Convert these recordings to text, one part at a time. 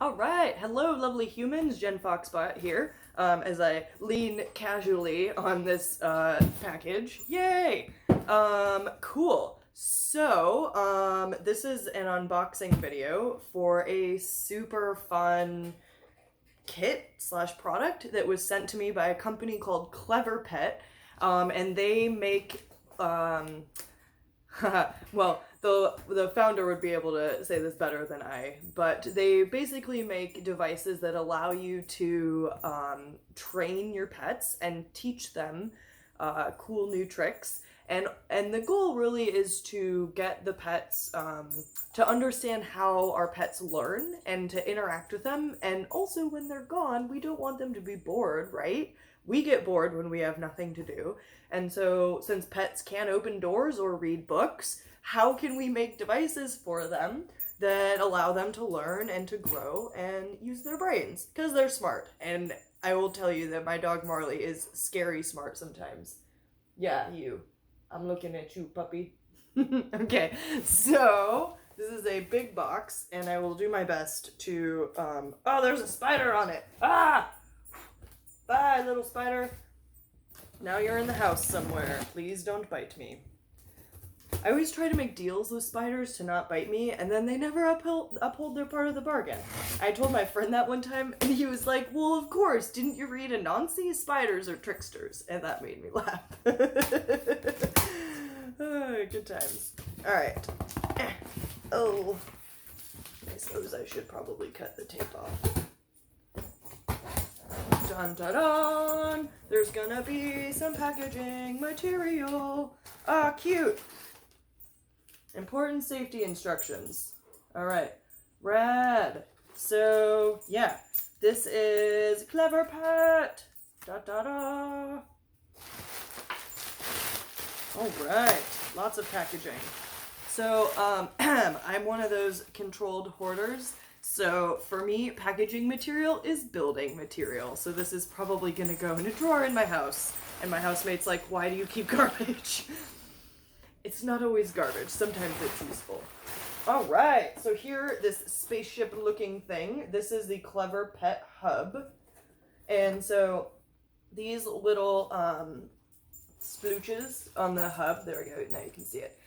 All right, hello, lovely humans. Jen Foxbot here. As I lean casually on this package. Yay! Cool. So, this is an unboxing video for a super fun kit slash product that was sent to me by a company called cleverPet, and they make well, the founder would be able to say this better than I, but they basically make devices that allow you to train your pets and teach them cool new tricks. And the goal really is to get the pets to understand how our pets learn and to interact with them. And also, when they're gone, we don't want them to be bored, right? We get bored when we have nothing to do. And so, since pets can't open doors or read books, how can we make devices for them that allow them to learn and to grow and use their brains? Because they're smart. And I will tell you that my dog Marley is scary smart sometimes. Yeah, you. I'm looking at you, puppy. Okay, so this is a big box, and I will do my best to. Oh, there's a spider on it. Ah! Bye, little spider. Now you're in the house somewhere. Please don't bite me. I always try to make deals with spiders to not bite me, and then they never uphold their part of the bargain. I told my friend that one time, and he was like, well, of course, didn't you read Anansi? Spiders are tricksters. And that made me laugh. Oh, good times. Alright. Oh. I suppose I should probably cut the tape off. Dun dun dun! There's gonna be some packaging material. Ah, cute! Important safety instructions. Alright. Rad. So, yeah. This is cleverPet. Da da da. Alright. Lots of packaging. So, I'm one of those controlled hoarders. So, for me, packaging material is building material. So this is probably gonna go in a drawer in my house. And my housemate's like, why do you keep garbage? It's not always garbage. Sometimes it's useful. All right. So here, this spaceship-looking thing. This is the cleverPet hub. And so these little splooches on the hub, there we go, now you can see it.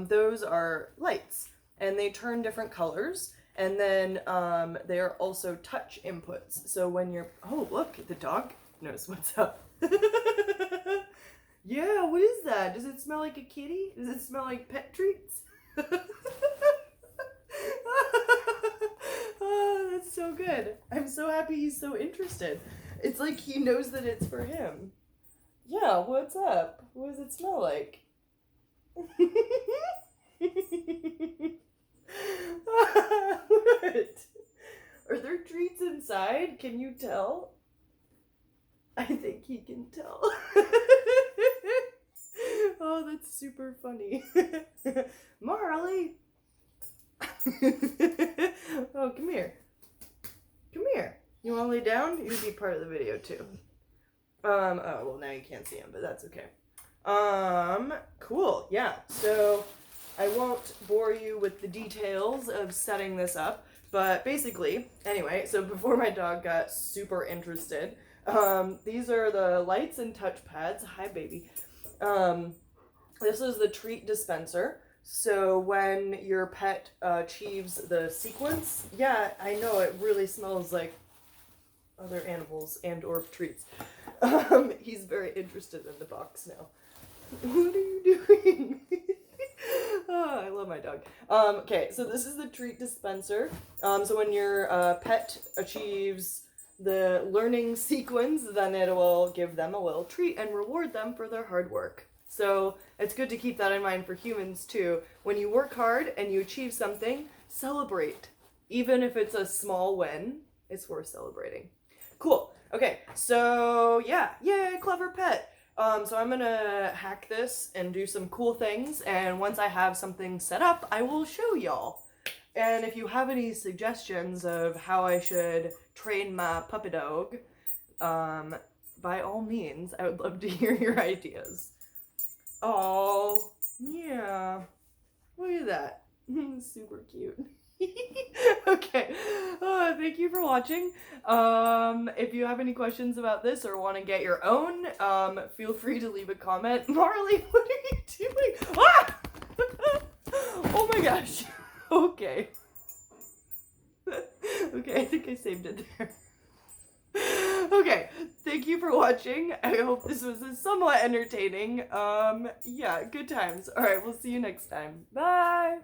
Those are lights. And they turn different colors. And then they are also touch inputs. So when you're... Oh, look, the dog knows what's up. Yeah, what is that? Does it smell like a kitty? Does it smell like pet treats? Oh, that's so good. I'm so happy he's so interested. It's like he knows that it's for him. Yeah, what's up? What does it smell like? What? Are there treats inside? Can you tell? I think he can tell. Oh, that's super funny. Marley! Oh, come here. Come here. You want to lay down? You'd be part of the video too. Oh, well, now you can't see him, but that's okay. Cool. Yeah. So, I won't bore you with the details of setting this up, but basically, anyway, so before my dog got super interested, these are the lights and touch pads. Hi, baby. This is the treat dispenser. So when your pet achieves the sequence, yeah, I know it really smells like other animals and or treats. He's very interested in the box now. What are you doing? Oh, I love my dog. Okay, so this is the treat dispenser. So when your pet achieves the learning sequence, then it will give them a little treat and reward them for their hard work. So it's good to keep that in mind for humans too. When you work hard and you achieve something, celebrate. Even if it's a small win, it's worth celebrating. Cool. Okay, so yeah, yay, cleverPet. So I'm gonna hack this and do some cool things, and once I have something set up, I will show y'all. And if you have any suggestions of how I should train my puppy dog, by all means, I would love to hear your ideas. Oh, yeah. Look at that. Super cute. Okay. Oh, thank thank you for watching. If you have any questions about this or want to get your own, feel free to leave a comment. Marley, what are you doing? Ah! Oh my gosh. Okay. Okay, I think I saved it there. Okay, thank you for watching. I hope this was somewhat entertaining. Yeah, good times. Alright, we'll see you next time. Bye!